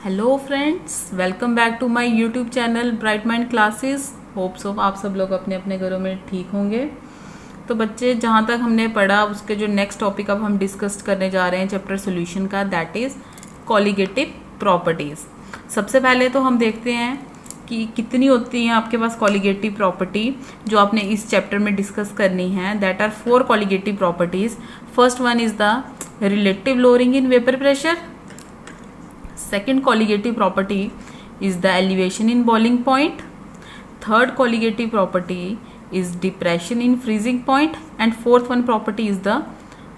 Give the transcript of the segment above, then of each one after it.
Hello friends, welcome back to my YouTube channel bright mind classes. Hope so आप सब लोग अपने अपने घरों में ठीक होंगे। तो बच्चे, जहाँ तक हमने पढ़ा उसके जो नेक्स्ट टॉपिक अब हम डिस्कस करने जा रहे हैं चैप्टर सॉल्यूशन का, दैट इज़ कॉलिगेटिव प्रॉपर्टीज़। सबसे पहले तो हम देखते हैं कि कितनी होती हैं आपके पास कॉलिगेटिव प्रॉपर्टी जो आपने इस चैप्टर में डिस्कस करनी है। That are 4 colligative properties. First one is the relative lowering in vapour pressure. Second colligative property is the elevation in boiling point. Third colligative property is depression in freezing point. And fourth one property is the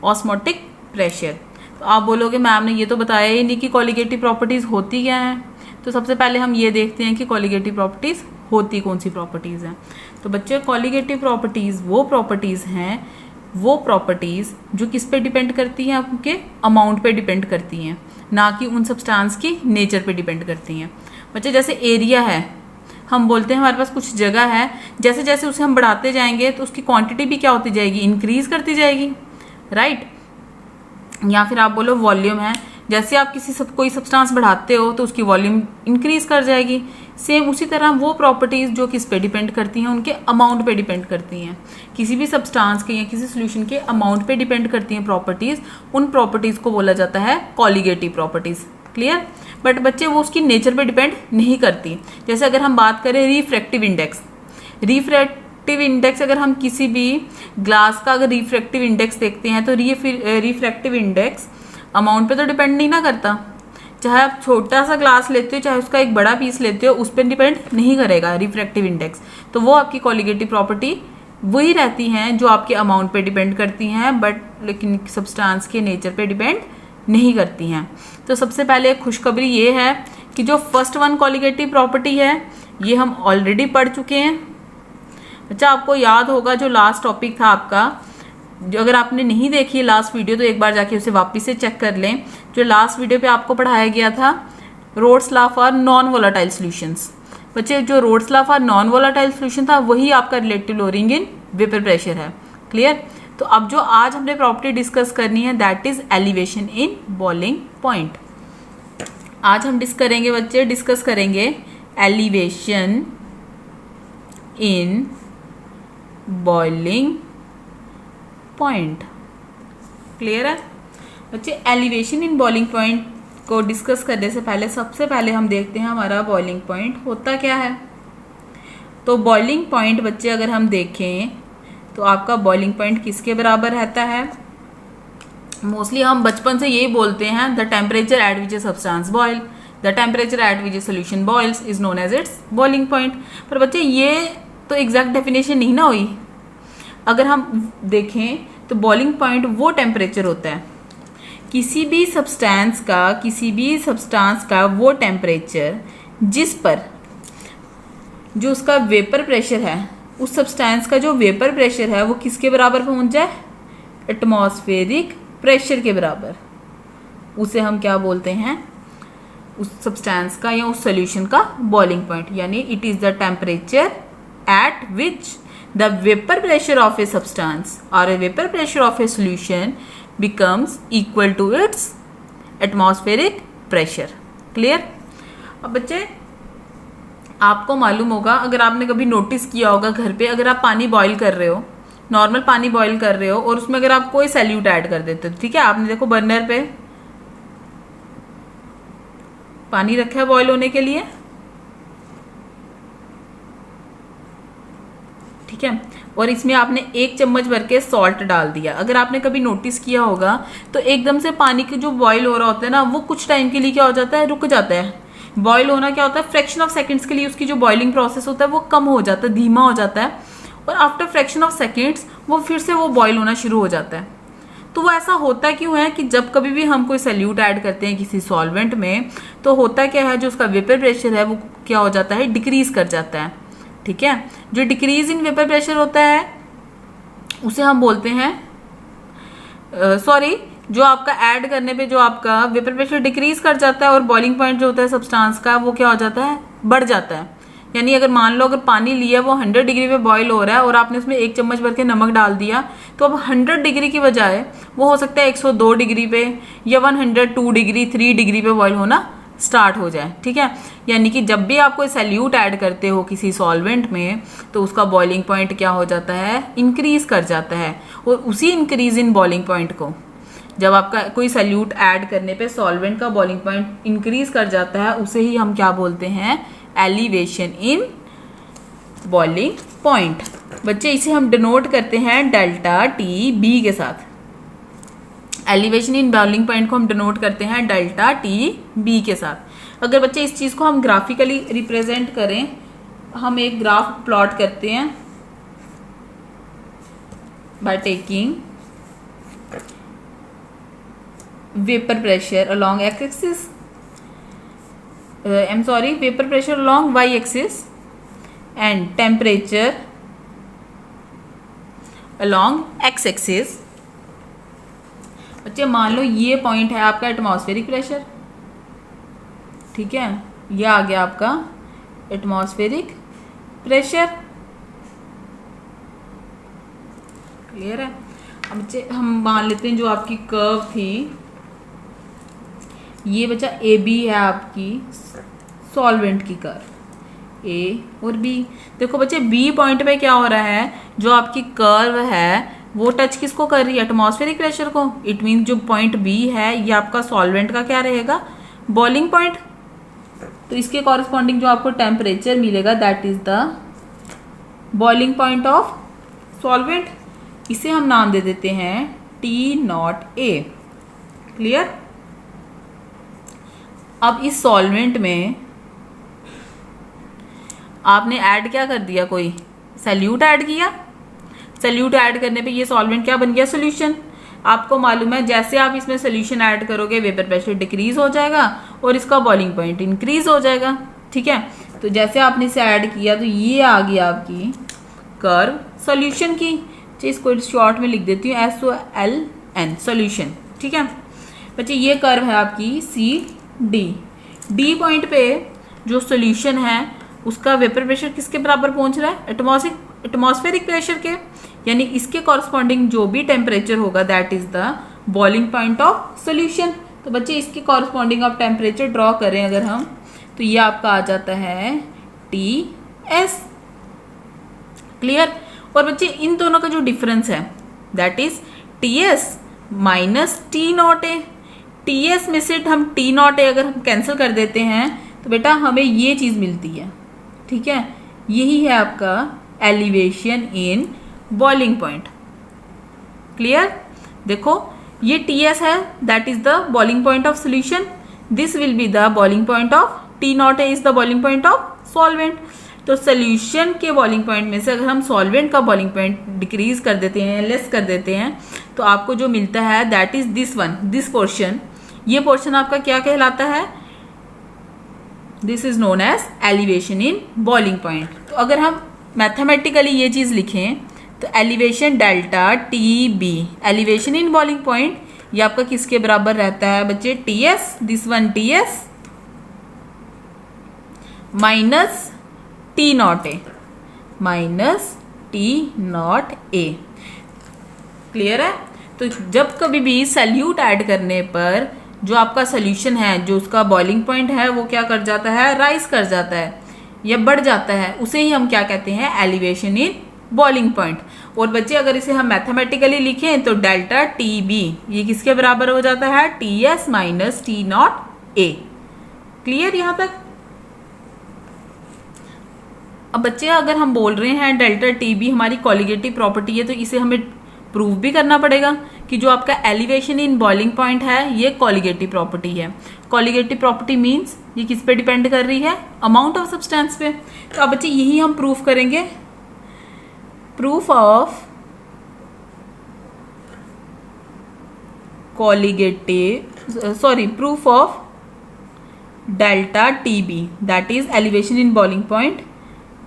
osmotic pressure. तो आप बोलोगे ma'am ने ये तो बताया ही नहीं कि colligative properties होती क्या हैं। तो सबसे पहले हम ये देखते हैं कि colligative properties होती कौन सी properties हैं। तो बच्चे, colligative properties वो प्रॉपर्टीज़ जो किस पे डिपेंड करती हैं, आपके अमाउंट पे डिपेंड करती हैं, ना कि उन सब्सटेंस की नेचर पे डिपेंड करती हैं। बच्चे, जैसे एरिया है, हम बोलते हैं हमारे पास कुछ जगह है, जैसे जैसे उसे हम बढ़ाते जाएंगे तो उसकी क्वांटिटी भी क्या होती जाएगी, इंक्रीज करती जाएगी, राइट। या फिर आप बोलो वॉल्यूम है, जैसे आप कोई सब्सटेंस बढ़ाते हो तो उसकी वॉल्यूम इंक्रीज कर जाएगी। सेम उसी तरह वो प्रॉपर्टीज़ जो किस पे डिपेंड करती हैं, उनके अमाउंट पे डिपेंड करती हैं। किसी भी सब्सटेंस के या किसी सॉल्यूशन के अमाउंट पे डिपेंड करती हैं प्रॉपर्टीज़, उन प्रॉपर्टीज़ को बोला जाता है कॉलिगेटिव प्रॉपर्टीज़। क्लियर। बट बच्चे, वो उसकी नेचर पे डिपेंड नहीं करती। जैसे अगर हम बात करें रिफ्रैक्टिव इंडेक्स, अगर हम किसी भी ग्लास का अगर रिफ्रैक्टिव इंडेक्स देखते हैं तो रिफ्रैक्टिव इंडेक्स अमाउंट पे तो डिपेंड नहीं ना करता। चाहे आप छोटा सा ग्लास लेते हो, चाहे उसका एक बड़ा पीस लेते हो, उस पर डिपेंड नहीं करेगा रिफ्रैक्टिव इंडेक्स। तो वो आपकी कॉलिगेटिव प्रॉपर्टी वही रहती हैं जो आपके अमाउंट पे डिपेंड करती हैं, बट लेकिन सब्सटेंस के नेचर पे डिपेंड नहीं करती हैं। तो सबसे पहले खुशखबरी ये है कि जो फर्स्ट वन कॉलिगेटिव प्रॉपर्टी है ये हम ऑलरेडी पढ़ चुके हैं। अच्छा, आपको याद होगा जो लास्ट टॉपिक था आपका, जो अगर आपने नहीं देखी लास्ट वीडियो तो एक बार जाके उसे वापस से चेक कर लें। जो लास्ट वीडियो पे आपको पढ़ाया गया था Raoult's law for non volatile solutions. बच्चे, जो Raoult's law for non volatile solution था वही आपका relative lowering in vapour pressure है। क्लियर। तो अब जो आज हमने प्रॉपर्टी डिस्कस करनी है that is elevation in boiling point. आज हम डिस्कस करेंगे elevation in boiling point. Clear है बच्चे। एलिवेशन इन बॉइलिंग पॉइंट को डिस्कस करने से पहले सबसे पहले हम देखते हैं हमारा बॉइलिंग पॉइंट होता क्या है। तो बॉइलिंग पॉइंट बच्चे अगर हम देखें तो आपका बॉइलिंग पॉइंट किसके बराबर रहता है। मोस्टली हम बचपन से यही बोलते हैं, the temperature at which a substance boil, the temperature at which a solution boils is known as its boiling point. पर बच्चे, ये तो एग्जैक्ट डेफिनेशन नहीं ना हुई। अगर हम देखें तो बॉइलिंग पॉइंट वो टेम्परेचर होता है किसी भी सब्सटेंस का वो टेम्परेचर जिस पर जो उसका वेपर प्रेशर है, उस सब्सटेंस का जो वेपर प्रेशर है वो किसके बराबर पहुंच जाए, एटमॉस्फेरिक प्रेशर के बराबर। उसे हम क्या बोलते हैं, उस सब्सटेंस का या उस सॉल्यूशन का बॉइलिंग पॉइंट। यानी it is the temperature at which the vapor pressure of a substance or a vapor pressure of a solution becomes equal to its atmospheric pressure. Clear? अब बच्चे, आपको मालूम होगा, अगर आपने कभी नोटिस किया होगा घर पे, अगर आप पानी बॉईल कर रहे हो, नॉर्मल पानी बॉईल कर रहे हो और उसमें अगर आप कोई सैल्यूट ऐड कर देते हो, ठीक है, आपने देखो बर्नर पे पानी रखा है बॉईल होने के लिए, ठीक है, और इसमें आपने 1 चम्मच भर के सॉल्ट डाल दिया। अगर आपने कभी नोटिस किया होगा तो एकदम से पानी की जो बॉईल हो रहा होता है ना, वो कुछ टाइम के लिए क्या हो जाता है, रुक जाता है। बॉईल होना क्या होता है, फ्रैक्शन ऑफ सेकंड्स के लिए उसकी जो बॉइलिंग प्रोसेस होता है वो कम हो जाता है, धीमा हो जाता है, और आफ्टर फ्रैक्शन ऑफ सेकंड्स वो फिर से वो बॉईल होना शुरू हो जाता है। तो वो ऐसा होता क्यों है कि जब कभी भी हम कोई सैल्यूट ऐड करते हैं किसी सॉल्वेंट में, तो होता क्या है, जो उसका वेपर प्रेशर है वो क्या हो जाता है, डिक्रीज कर जाता है। ठीक है, जो डिक्रीज इन वेपर प्रेशर होता है उसे हम बोलते हैं जो आपका ऐड करने पे जो आपका वेपर प्रेशर डिक्रीज कर जाता है और बॉइलिंग पॉइंट जो होता है सब्सटेंस का वो क्या हो जाता है, बढ़ जाता है। यानी अगर मान लो अगर पानी लिया वो 100 डिग्री पे बॉईल हो रहा है और आपने उसमें 1 चम्मच भर के नमक डाल दिया, तो अब 100 डिग्री की बजाय वो हो सकता है 102 डिग्री पे या 102 डिग्री 3 डिग्री पे बॉईल होना स्टार्ट हो जाए, ठीक है। यानी कि जब भी आप कोई सैल्यूट ऐड करते हो किसी सॉल्वेंट में तो उसका बॉइलिंग पॉइंट क्या हो जाता है, इंक्रीज कर जाता है। और उसी इंक्रीज इन बॉइलिंग पॉइंट को, जब आपका कोई सैल्यूट ऐड करने पे सॉल्वेंट का बॉइलिंग पॉइंट इंक्रीज कर जाता है, उसे ही हम क्या बोलते हैं, एलिवेशन इन बॉइलिंग पॉइंट। बच्चे इसे हम डिनोट करते हैं डेल्टा टी बी के साथ। एलिवेशन इन बॉइलिंग पॉइंट को हम डिनोट करते हैं डेल्टा टी बी के साथ। अगर बच्चे इस चीज़ को हम ग्राफिकली रिप्रेजेंट करें, हम एक ग्राफ प्लॉट करते हैं by taking vapour pressure along x axis, vapor pressure along y axis and temperature along x axis। बच्चे मान लो ये पॉइंट है आपका एटमॉस्फेरिक प्रेशर, ठीक है, ये आ गया आपका एटमॉस्फेरिक प्रेशर। क्लियर है। अब बच्चे हम मान लेते हैं जो आपकी कर्व थी, ये बच्चा ए बी है आपकी सॉल्वेंट की कर्व, ए और बी। देखो बच्चे बी पॉइंट पे क्या हो रहा है, जो आपकी कर्व है वो टच किसको कर रही है, एटमॉस्फेरिक प्रेशर को। इट मीन जो पॉइंट बी है ये आपका सॉल्वेंट का क्या रहेगा, बॉइलिंग पॉइंट। तो इसके कॉरस्पॉन्डिंग जो आपको टेम्परेचर मिलेगा that is the boiling point of solvent. इसे हम नाम दे देते हैं टी नॉट ए। क्लियर। अब इस सॉल्वेंट में आपने ऐड क्या कर दिया, कोई सैल्यूट ऐड किया। सैल्यूट ऐड करने पे ये सॉल्वेंट क्या बन गया, सोल्यूशन। आपको मालूम है जैसे आप इसमें सोल्यूशन ऐड करोगे वेपर प्रेशर डिक्रीज हो जाएगा और इसका बॉइलिंग पॉइंट इंक्रीज हो जाएगा, ठीक है। तो जैसे आपने इसे ऐड किया तो ये आ गई आपकी कर्व सोल्यूशन की। इसको शॉर्ट में लिख देती हूँ SOLN सोल्यूशन, ठीक है बच्चे। ये कर्व है आपकी डी पॉइंट पे जो सोल्यूशन है उसका वेपर प्रेशर किसके बराबर पहुंच रहा है, एटमॉस्फेरिक प्रेशर के। यानी इसके कॉरस्पॉन्डिंग जो भी टेम्परेचर होगा that is the boiling point of solution. तो बच्चे इसके कॉरस्पॉन्डिंग आप टेम्परेचर ड्रॉ करें अगर हम, तो ये आपका आ जाता है TS। क्लियर। और बच्चे इन दोनों का जो डिफरेंस है that is TS minus T naught A. TS में से हम T नॉट ए अगर हम कैंसिल कर देते हैं तो बेटा हमें ये चीज़ मिलती है, ठीक है। यही है आपका elevation in boiling point. Clear. देखो ये TS है that is the boiling point of solution, this will be the boiling point of T naught A is the boiling point of solvent. तो सोल्यूशन के बॉइलिंग पॉइंट में से अगर हम solvent का बॉइलिंग पॉइंट डिक्रीज कर देते हैं, लेस कर देते हैं, तो आपको जो मिलता है that is this one, this portion. ये पोर्शन आपका क्या कहलाता है, this is known as elevation in boiling point. तो अगर हम मैथमेटिकली ये चीज़ लिखें तो elevation delta TB, elevation in boiling point, ये आपका किसके बराबर रहता है बच्चे, TS, this one TS minus T naught A, minus T naught A. Clear है। तो जब कभी भी सैल्यूट ऐड करने पर जो आपका सोल्यूशन है, जो उसका बॉइलिंग पॉइंट है, वो क्या कर जाता है, राइज कर जाता है या बढ़ जाता है, उसे ही हम क्या कहते हैं, एलिवेशन इन बॉइलिंग पॉइंट। और बच्चे अगर इसे हम मैथमेटिकली लिखें तो डेल्टा TB ये किसके बराबर हो जाता है, TS minus T naught A. Clear यहाँ तक। अब बच्चे अगर हम बोल रहे हैं डेल्टा TB हमारी कॉलिगेटिव प्रॉपर्टी है, तो इसे हमें प्रूव भी करना पड़ेगा कि जो आपका एलिवेशन इन बॉइलिंग पॉइंट है ये कॉलिगेटिव प्रॉपर्टी है। कॉलिगेटिव प्रॉपर्टी मींस ये किस पे डिपेंड कर रही है, अमाउंट ऑफ सब्सटेंस पे। तो अब बच्चे यही हम प्रूफ करेंगे, proof of colligative proof of delta TB that is elevation in boiling point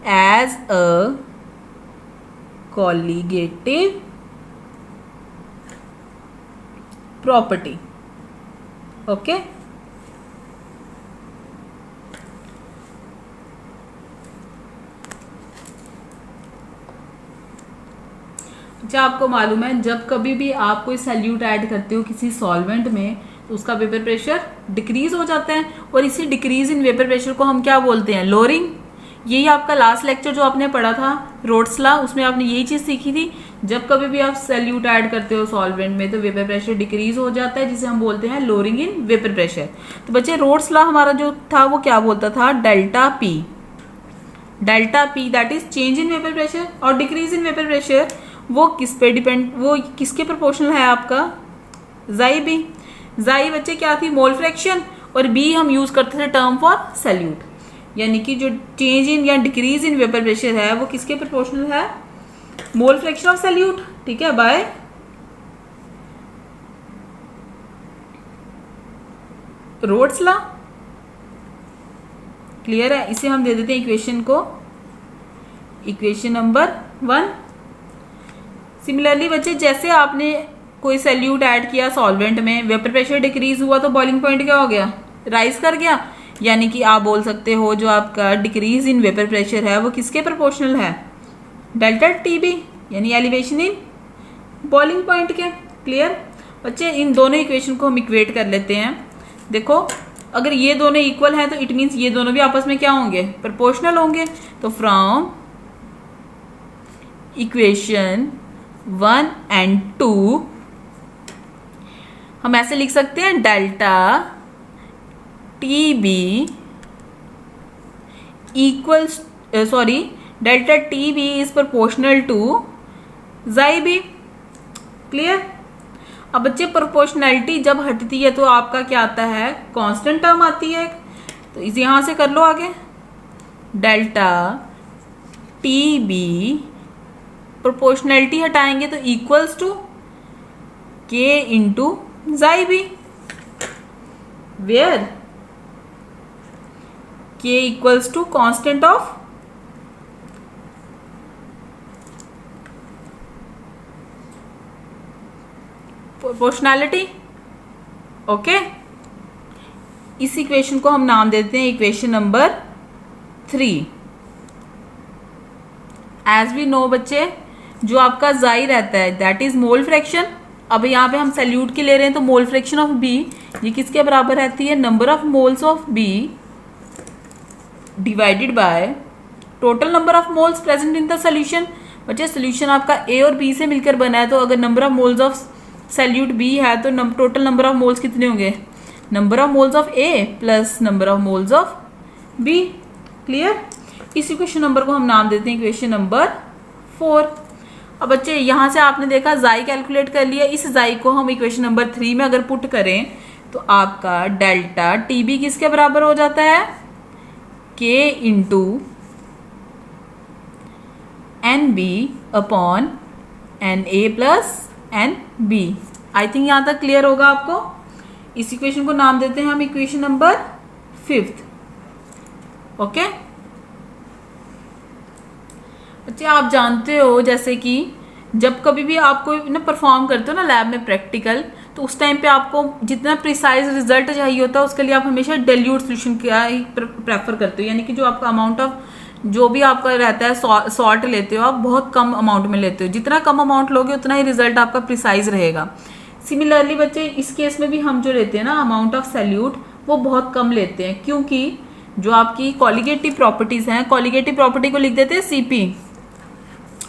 as a colligative property। Okay. अच्छा आपको मालूम है जब कभी भी आप कोई सैल्यूट ऐड करते हो किसी सॉल्वेंट में तो उसका वेपर प्रेशर डिक्रीज हो जाता है, और इसी डिक्रीज इन वेपर प्रेशर को हम क्या बोलते हैं, लोअरिंग। यही आपका लास्ट लेक्चर जो आपने पढ़ा था रोड्स लॉ, उसमें आपने यही चीज़ सीखी थी। जब कभी भी आप सैल्यूट ऐड करते हो सॉल्वेंट में तो वेपर प्रेशर डिक्रीज हो जाता है, जिसे हम बोलते हैं लोअरिंग इन वेपर प्रेशर। तो बच्चे रोड्स लॉ हमारा जो था वो क्या बोलता था, delta P that is change in vapour pressure, और डिक्रीज इन वेपर प्रेशर वो किस पे डिपेंड, वो किसके प्रोपोर्शनल है आपका, जाई बी। जाई बच्चे क्या थी, मोल फ्रैक्शन, और बी हम यूज करते थे टर्म फॉर सैल्यूट, यानी कि जो चेंज इन या डिक्रीज इन वेपर प्रेशर है वो किसके प्रोपोर्शनल है, मोल फ्रैक्शन ऑफ सैल्यूट, ठीक है, बाय रोड्स लॉ। क्लियर है, इसे हम दे देते हैं इक्वेशन को, इक्वेशन नंबर 1। सिमिलरली बच्चे जैसे आपने कोई सैल्यूट ऐड किया सॉल्वेंट में, वेपर प्रेशर डिक्रीज हुआ तो बॉइलिंग पॉइंट क्या हो गया, राइज कर गया, यानी कि आप बोल सकते हो जो आपका डिक्रीज इन वेपर प्रेशर है वो किसके प्रोपोर्शनल है, डेल्टा टीबी, यानी एलिवेशन इन बॉइलिंग पॉइंट के। क्लियर बच्चे, इन दोनों इक्वेशन को हम इक्वेट कर लेते हैं। देखो अगर ये दोनों इक्वल हैं तो इट मीन्स ये दोनों भी आपस में क्या होंगे, प्रोपोर्शनल होंगे। तो फ्रॉम इक्वेशन 1 and 2 हम ऐसे लिख सकते हैं, delta T B equals delta T B is proportional to chi B. Clear. अब बच्चे प्रोपोर्शनैलिटी जब हटती है तो आपका क्या आता है, कांस्टेंट टर्म आती है। तो इसे यहां से कर लो आगे, डेल्टा टी बी प्रोपोर्शनैलिटी हटाएंगे तो equals to K into chi B, where K equals to constant of proportionality. Okay, इस इक्वेशन को हम नाम देते हैं equation number 3। As we know बच्चे, जो आपका जाई रहता है दैट इज मोल फ्रैक्शन। अब यहाँ पे हम सैल्यूट की ले रहे हैं तो मोल फ्रैक्शन ऑफ बी ये किसके बराबर रहती है, number of moles of B divided by total number of moles present in the solution. बच्चे सोल्यूशन आपका ए और बी से मिलकर बना है, तो अगर number of moles of solute B है तो टोटल नंबर ऑफ मोल्स कितने होंगे, number of moles of A plus number of moles of B. Clear. इस इक्वेशन नंबर को हम नाम देते हैं इक्वेशन नंबर 4। अब बच्चे यहाँ से आपने देखा जाई कैलकुलेट कर लिया, इस जाई को हम इक्वेशन नंबर 3 में अगर पुट करें तो आपका डेल्टा टी बी किसके बराबर हो जाता है, K into n B upon n A plus n B. I think यहाँ तक क्लियर होगा आपको। इस इक्वेशन को नाम देते हैं हम इक्वेशन नंबर 5। ओके बच्चे, आप जानते हो जैसे कि जब कभी भी आप कोई ना परफॉर्म करते हो ना लैब में प्रैक्टिकल, तो उस टाइम पे आपको जितना प्रिसाइज रिजल्ट चाहिए होता है उसके लिए आप हमेशा डाइल्यूट सॉल्यूशन का ही प्रेफर करते हो, यानी कि जो आपका अमाउंट ऑफ जो भी आपका रहता है सॉल्ट लेते हो आप बहुत कम अमाउंट में लेते हो, जितना कम अमाउंट लोगे उतना ही रिजल्ट आपका प्रिसाइज रहेगा। सिमिलरली बच्चे इस केस में भी हम जो लेते हैं ना अमाउंट ऑफ सैल्यूट वो बहुत कम लेते हैं, क्योंकि जो आपकी कॉलिगेटिव प्रॉपर्टीज हैं, कॉलिगेटिव प्रॉपर्टी को लिख देते हैं सीपी।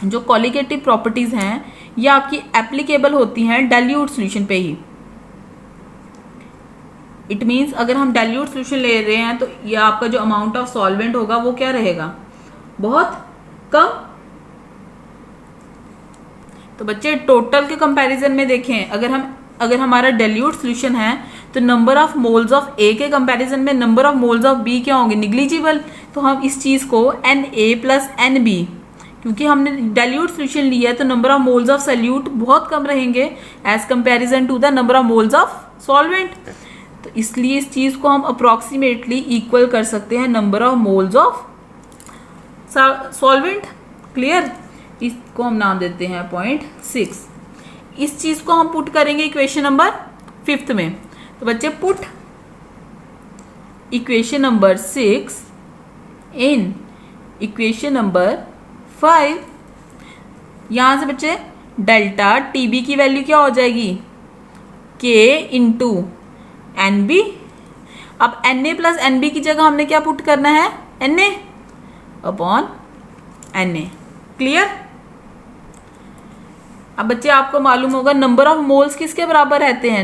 जो कॉलिगेटिव प्रॉपर्टीज हैं ये आपकी एप्लीकेबल होती हैं डाइल्यूट सॉल्यूशन पे ही। इट मीन्स अगर हम डाइल्यूट सॉल्यूशन ले रहे हैं तो ये आपका जो अमाउंट ऑफ सॉल्वेंट होगा वो क्या रहेगा, बहुत कम। तो बच्चे टोटल के कंपैरिजन में देखें, अगर हमारा डाइल्यूट सॉल्यूशन है तो number of moles of A के कंपैरिजन में number of moles of B क्या होंगे, निग्लिजिबल। तो हम इस चीज को n A plus n B, क्योंकि हमने डाइल्यूट सॉल्यूशन लिया है तो number of moles of solute बहुत कम रहेंगे as comparison to the number of moles of solvent. तो इसलिए इस चीज को हम अप्रोक्सीमेटली इक्वल कर सकते हैं number of moles of solvent. Clear. इसको हम नाम देते हैं 0.6। इस चीज को हम पुट करेंगे इक्वेशन नंबर 5 में। तो बच्चे पुट इक्वेशन नंबर 6 इन इक्वेशन नंबर 5। यहां से बच्चे डेल्टा टी बी की वैल्यू क्या हो जाएगी, के इंटू NB। अब Na प्लस NB की जगह हमने क्या पुट करना है, Na अपॉन Na। क्लियर। अब बच्चे आपको मालूम होगा नंबर ऑफ मोल्स किसके बराबर रहते हैं,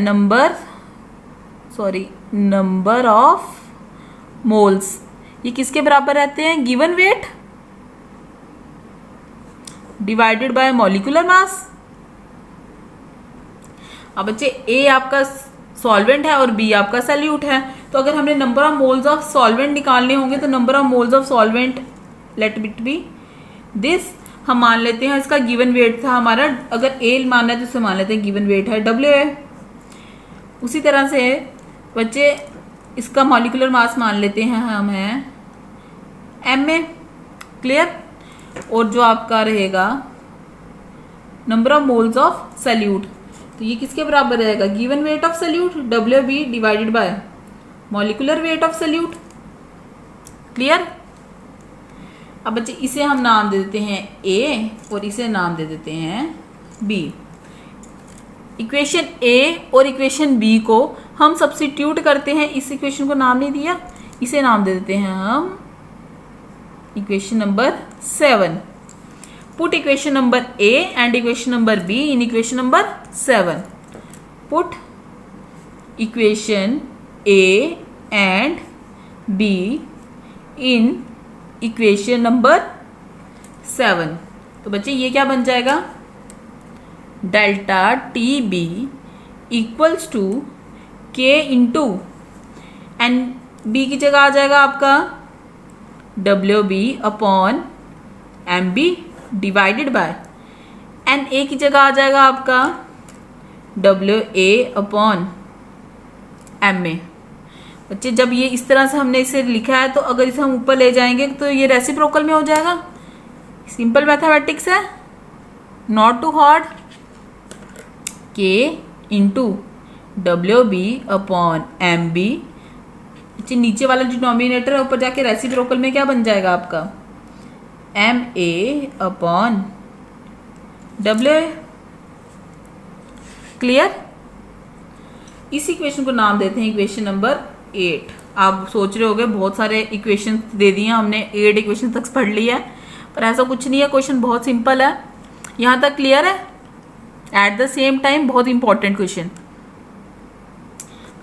नंबर ऑफ मोल्स ये किसके बराबर रहते हैं, given weight divided by molecular mass. अब बच्चे ए आपका सॉल्वेंट है और बी आपका सैल्यूट है, तो अगर हमने number of moles of solvent निकालने होंगे तो number of moles of solvent let it be this, हम मान लेते हैं इसका गिवन वेट था हमारा, अगर ए मानना है तो इसे मान लेते हैं गिवन वेट है WA। उसी तरह से बच्चे इसका मॉलिक्यूलर मास मान लेते हैं हम है MA। क्लियर। और जो आपका रहेगा number of moles of salute, तो ये किसके बराबर रहेगा, given weight of salute WB divided by molecular weight of salute. Clear. अब बच्चे इसे हम नाम दे देते हैं A और इसे नाम दे देते हैं B। इक्वेशन A और इक्वेशन B को हम सब्स्टिट्यूट करते हैं, इस इक्वेशन को नाम नहीं दिया, इसे नाम दे देते हैं हम equation number 7। Put equation number A and equation number B in equation number 7। Put equation A and B in equation number 7। तो बच्चे ये क्या बन जाएगा, delta TB equals to K into n B की जगह आ जाएगा आपका WB upon MB divided by NA की जगह आ जाएगा आपका WA अपॉन MA। बच्चे जब ये इस तरह से हमने इसे लिखा है तो अगर इसे हम ऊपर ले जाएंगे तो ये रेसिप्रोकल में हो जाएगा। सिंपल मैथमेटिक्स है, not too hard. K into WB upon MB, नीचे वाला डिनोमिनेटर है, ऊपर जाके रेसिप्रोकल में क्या बन जाएगा आपका MA अपॉन WA। क्लियर। इस इक्वेशन को नाम देते हैं इक्वेशन नंबर 8। आप सोच रहे होगे बहुत सारे इक्वेशन दे दिए हमने, 8 इक्वेशन तक पढ़ लिया है, पर ऐसा कुछ नहीं है, क्वेश्चन बहुत सिंपल है। यहाँ तक क्लियर है। एट द सेम टाइम बहुत important question.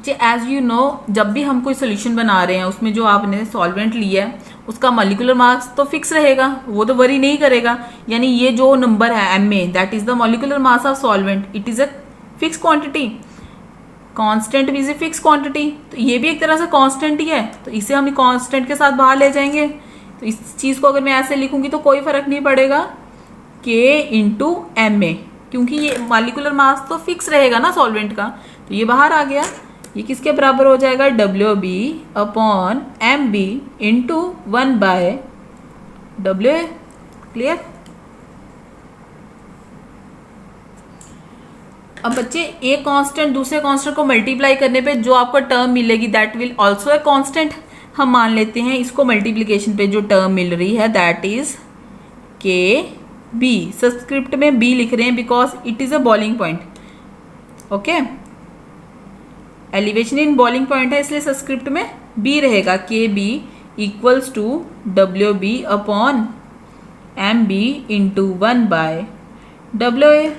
As you know, जब भी हम कोई सोल्यूशन बना रहे हैं उसमें जो आपने सॉल्वेंट लिया है उसका मॉलिक्यूलर मास तो फिक्स रहेगा, वो तो वरी नहीं करेगा। यानी ये जो नंबर है MA that is the molecular mass of solvent, it is a fix quantity. Constant भी इज ए फिक्स क्वांटिटी, तो ये भी एक तरह से कांस्टेंट ही है, तो इसे हम कांस्टेंट के साथ बाहर ले जाएंगे। तो इस चीज़ को अगर मैं ऐसे लिखूंगी तो कोई फर्क नहीं पड़ेगा, K इंटू MA, क्योंकि ये मॉलिक्यूलर मास तो फिक्स रहेगा ना सॉल्वेंट का, तो ये बाहर आ गया। ये किसके बराबर हो जाएगा, WB upon MB into 1 by WA। Clear. अब बच्चे एक कांस्टेंट दूसरे कांस्टेंट को मल्टीप्लाई करने पे जो आपको टर्म मिलेगी that will also a constant. हम मान लेते हैं इसको मल्टीप्लिकेशन पे जो टर्म मिल रही है दैट इज KB। सबस्क्रिप्ट में B लिख रहे हैं because it is a boiling point. Okay, elevation in boiling point है इसलिए सबस्क्रिप्ट में B रहेगा। KB equals to WB upon MB into 1 by WA।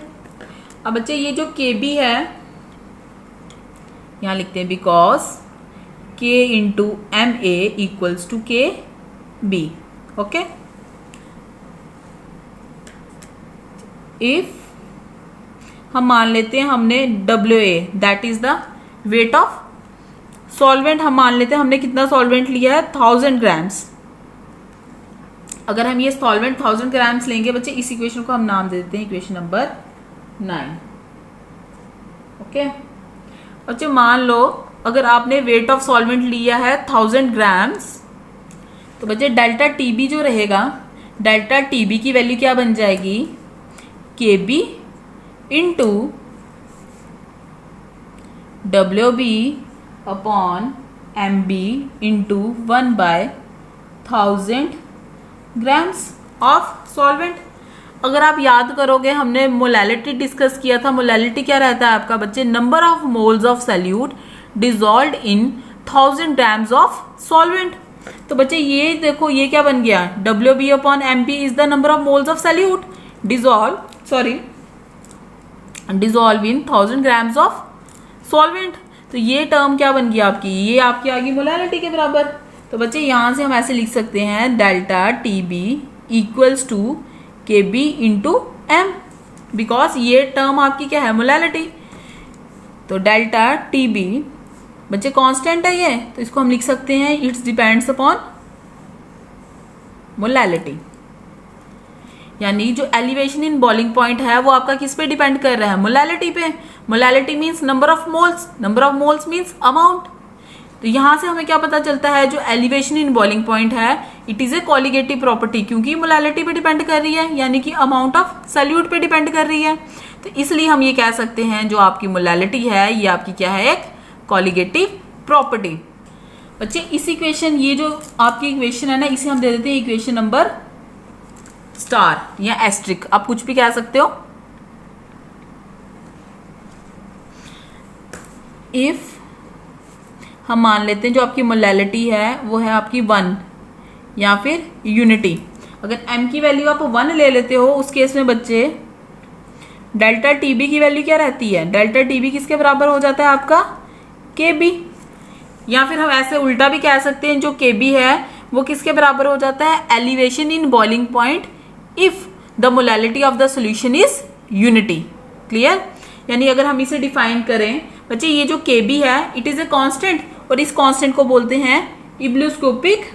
अब बच्चे ये जो KB है यहाँ लिखते हैं because K into MA equals to KB। Okay, if हम मान लेते हैं हमने WA that is the weight of solvent, हम मान लेते हैं हमने कितना सॉल्वेंट लिया है 1000 ग्राम्स। अगर हम ये सॉल्वेंट 1000 ग्राम्स लेंगे बच्चे, इस इक्वेशन को हम नाम दे देते हैं इक्वेशन नंबर 9। ओके, बच्चे मान लो अगर आपने वेट ऑफ सॉल्वेंट लिया है 1000 ग्राम्स, तो बच्चे डेल्टा TB जो रहेगा, डेल्टा TB की वैल्यू क्या बन जाएगी, KB into WB upon MB into 1 by 1000 grams of solvent. अगर आप याद करोगे हमने मोलैलिटी डिस्कस किया था। मोलैलिटी क्या रहता है आपका बच्चे, number of moles of salute dissolved in 1000 grams of solvent। तो बच्चे ये देखो ये क्या बन गया, WB upon MP is the number of moles of solute dissolve in 1000 grams of solvent। तो ये टर्म क्या बन गया आपकी, ये आपकी आ गई मोलैलिटी के बराबर। तो बच्चे यहाँ से हम ऐसे लिख सकते हैं delta TB equals to KB into M, because ये टर्म आपकी क्या है, मोलैलिटी। तो डेल्टा TB बच्चे कांस्टेंट है ये, तो इसको हम लिख सकते हैं इट्स डिपेंड्स अपॉन मोलैलिटी, यानी जो एलिवेशन इन बॉइलिंग पॉइंट है वो आपका किस पे डिपेंड कर रहा है, मोलैलिटी पे। Molality means number of moles means amount. तो यहाँ से हमें क्या पता चलता है, जो एलिवेशन इन बॉइलिंग पॉइंट है it is a colligative property, क्योंकि मोलैलिटी पे डिपेंड कर रही है, यानी कि अमाउंट ऑफ सॉल्यूट पे डिपेंड कर रही है। तो इसलिए हम ये कह सकते हैं जो आपकी मोलैलिटी है ये आपकी क्या है, एक कॉलिगेटिव प्रॉपर्टी। बच्चे इस इक्वेशन, ये जो आपकी इक्वेशन है ना, इसे हम दे देते हैं इक्वेशन नंबर स्टार या एस्ट्रिक, आप कुछ भी कह सकते हो। इफ हम मान लेते हैं जो आपकी मोलैलिटी है वो है आपकी 1 या फिर यूनिटी, अगर m की वैल्यू आप 1 ले लेते हो उस केस में बच्चे डेल्टा TB की वैल्यू क्या रहती है, डेल्टा TB किसके बराबर हो जाता है आपका, KB। या फिर हम ऐसे उल्टा भी कह सकते हैं जो KB है वो किसके बराबर हो जाता है, elevation in boiling point if the molality of the solution is unity. Clear, यानी अगर हम इसे डिफाइन करें बच्चे, ये जो KB है इट इज ए कांस्टेंट, और इस कांस्टेंट को बोलते हैं इब्लोस्कोपिक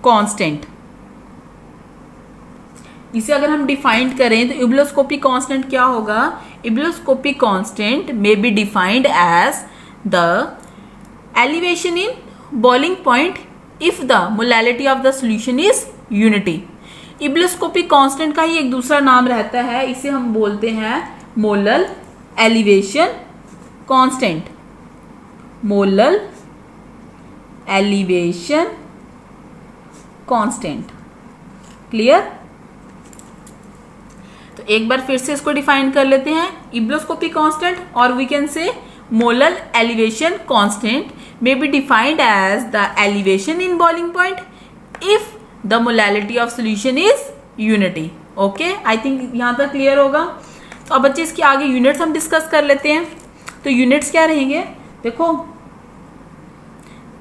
कांस्टेंट। इसे अगर हम डिफाइन करें तो इब्लोस्कोपिक कांस्टेंट क्या होगा, ebullioscopic constant may be defined as the elevation in boiling point if the molality of the solution is unity. Ebullioscopic constant का ही एक दूसरा नाम रहता है, इसे हम बोलते हैं molal elevation constant, molal elevation constant. Clear, तो एक बार फिर से इसको डिफाइन कर लेते हैं, इब्लोस्कोपिक कांस्टेंट और we can say molal elevation constant may be defined as the elevation in boiling point if the molality of solution is unity। okay, I think यहाँ तक क्लियर होगा। तो अब बच्चे इसके आगे यूनिट्स हम डिस्कस कर लेते हैं। तो यूनिट्स क्या रहेंगे, देखो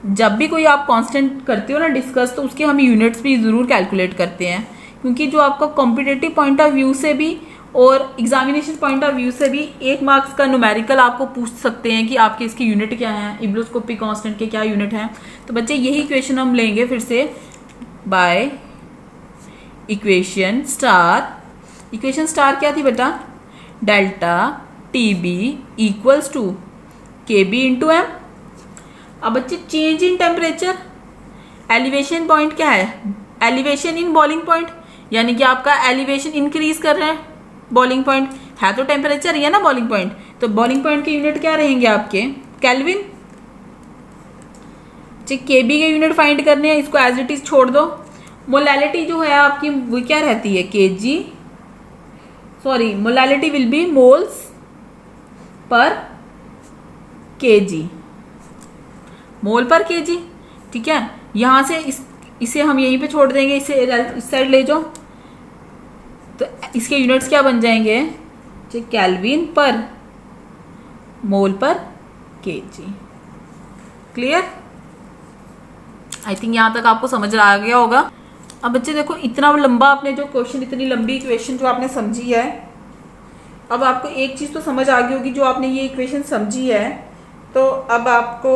जब भी कोई आप कांस्टेंट करते हो ना डिस्कस, तो उसके हम यूनिट्स भी ज़रूर कैलकुलेट करते हैं, क्योंकि जो आपका कॉम्पिटिटिव पॉइंट ऑफ व्यू से भी और एग्जामिनेशन पॉइंट ऑफ व्यू से भी 1 मार्क्स का न्यूमेरिकल आपको पूछ सकते हैं कि आपके इसकी यूनिट क्या है, इब्लोस्कोपिक कांस्टेंट के क्या यूनिट हैं। तो बच्चे यही इक्वेशन हम लेंगे फिर से by equation star. Equation star क्या थी बेटा, delta TB equals to KB into M। अब बच्चे change in temperature, elevation point क्या है, एलिवेशन इन बॉइलिंग पॉइंट, यानी कि आपका एलिवेशन इंक्रीज कर रहा है, बॉइलिंग पॉइंट है तो टेम्परेचर ही है ना बॉइलिंग पॉइंट, तो बॉइलिंग पॉइंट के यूनिट क्या रहेंगे आपके, केल्विन। KB के यूनिट फाइंड करने हैं, इसको एज इट इज छोड़ दो। मोलैलिटी जो है आपकी वो क्या रहती है, kg, sorry molality will be moles per kg, मोल पर kg। ठीक है, यहाँ से इसे हम यहीं पे छोड़ देंगे, इसे इस साइड ले जाओ, तो इसके यूनिट्स क्या बन जाएंगे, केल्विन पर मोल पर kg। क्लियर, आई थिंक यहाँ तक आपको समझ आ गया होगा। अब बच्चे देखो इतना लंबा आपने जो क्वेश्चन, इतनी लंबी इक्वेशन जो आपने समझी है, अब आपको एक चीज़ तो समझ आ गई होगी, जो आपने ये इक्वेशन समझी है तो अब आपको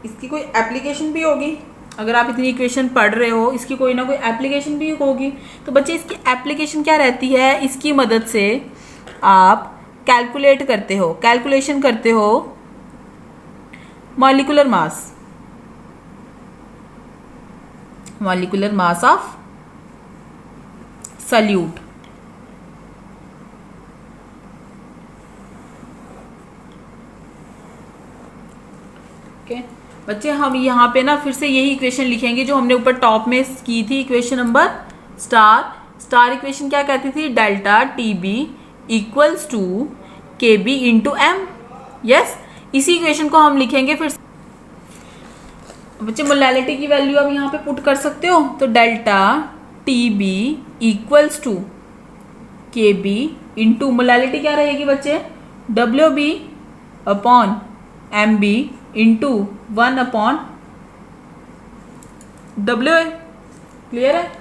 इसकी कोई एप्लीकेशन भी होगी। अगर आप इतनी इक्वेशन पढ़ रहे हो, इसकी कोई ना कोई एप्लीकेशन भी होगी। तो बच्चे इसकी एप्लीकेशन क्या रहती है, इसकी मदद से आप कैलकुलेट करते हो, कैलकुलेशन करते हो molecular mass, molecular mass of solute. Okay बच्चे, हम यहाँ पे ना फिर से यही इक्वेशन लिखेंगे जो हमने ऊपर टॉप में की थी, equation number star. Star equation क्या कहती थी, delta TB equals to K B into M. Yes, इसी इक्वेशन को हम लिखेंगे फिर। बच्चे मोलैलिटी की वैल्यू अब यहाँ पे पुट कर सकते हो, तो delta T B equals to K B into molality क्या रहेगी बच्चे, W B upon M B into 1 upon W A. Clear है?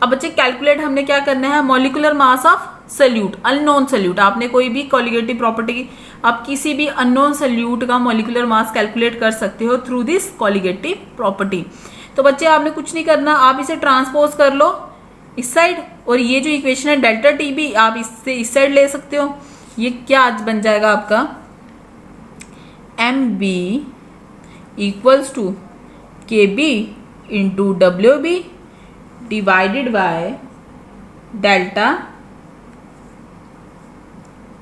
अब बच्चे कैलकुलेट हमने क्या करना है, molecular mass of solute, unknown solute. आपने कोई भी कोलिगेटिव प्रॉपर्टी, आप किसी भी अननोन सोल्यूट का मॉलिक्यूलर मास कैलकुलेट कर सकते हो थ्रू दिस कोलिगेटिव प्रॉपर्टी। तो बच्चे आपने कुछ नहीं करना, आप इसे ट्रांसपोज कर लो इस साइड, और ये जो इक्वेशन है डेल्टा टी बी आप इससे इस साइड ले सकते हो। ये क्या आज बन जाएगा आपका, M B equals to K B into W B divided by delta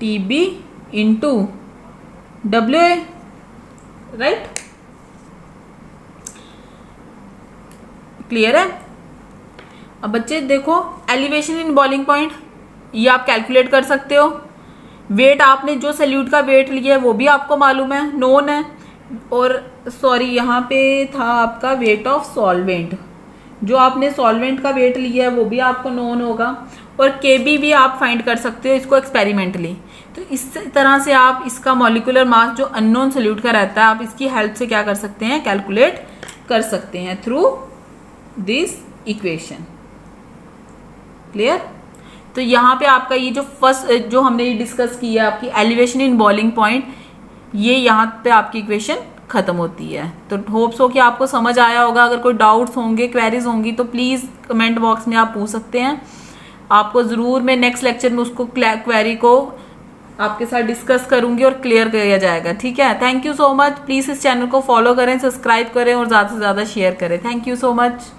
T B into W A. Right? Clear है? अब बच्चे देखो, एलिवेशन इन बॉइलिंग पॉइंट ये आप कैलकुलेट कर सकते हो। वेट, आपने जो सल्यूट का वेट लिया है वो भी आपको मालूम है, नोन है। और सॉरी, यहाँ पे था आपका वेट ऑफ सॉल्वेंट, जो आपने सॉल्वेंट का वेट लिया है वो भी आपको नोन होगा। और के बी भी आप फाइंड कर सकते हो इसको एक्सपेरिमेंटली। तो इस तरह से आप इसका मॉलिक्यूलर मास जो अननोन सल्यूट का रहता है, आप इसकी हेल्प से क्या कर सकते हैं, कैलकुलेट कर सकते हैं थ्रू दिस इक्वेशन। क्लियर? तो यहाँ पे आपका ये जो फर्स्ट जो हमने ये डिस्कस किया आपकी एलिवेशन इन बॉइलिंग पॉइंट, ये यहाँ पे आपकी इक्वेशन खत्म होती है। तो होप्स हो कि आपको समझ आया होगा। अगर कोई डाउट्स होंगे, क्वेरीज होंगी, तो प्लीज़ कमेंट बॉक्स में आप पूछ सकते हैं। आपको ज़रूर मैं नेक्स्ट लेक्चर में उसको क्वेरी को आपके साथ डिस्कस करूंगी और क्लियर किया जाएगा। ठीक है? Thank you so much. Please इस चैनल को फॉलो करें, सब्सक्राइब करें और ज़्यादा से ज़्यादा शेयर करें। Thank you so much.